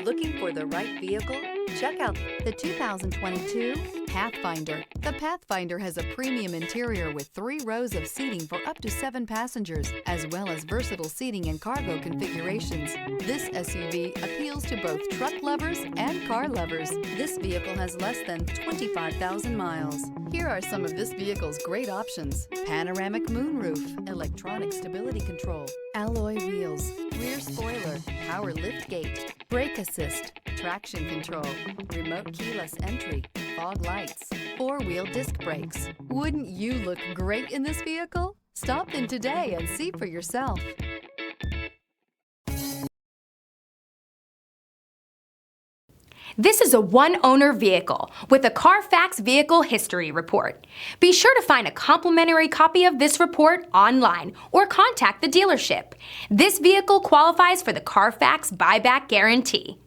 Looking for the right vehicle? Check out the 2022 Pathfinder. The Pathfinder has a premium interior with 3 rows of seating for up to 7 passengers, as well as versatile seating and cargo configurations. This SUV appeals to both truck lovers and car lovers. This vehicle has less than 25,000 miles. Here are some of this vehicle's great options: panoramic moonroof, electronic stability control, alloy wheels, rear spoiler, power lift gate, brake assist, traction control, remote keyless entry, fog lights, 4-wheel disc brakes. Wouldn't you look great in this vehicle? Stop in today and see for yourself. This is a one-owner vehicle with a Carfax Vehicle History Report. Be sure to find a complimentary copy of this report online or contact the dealership. This vehicle qualifies for the Carfax Buyback Guarantee.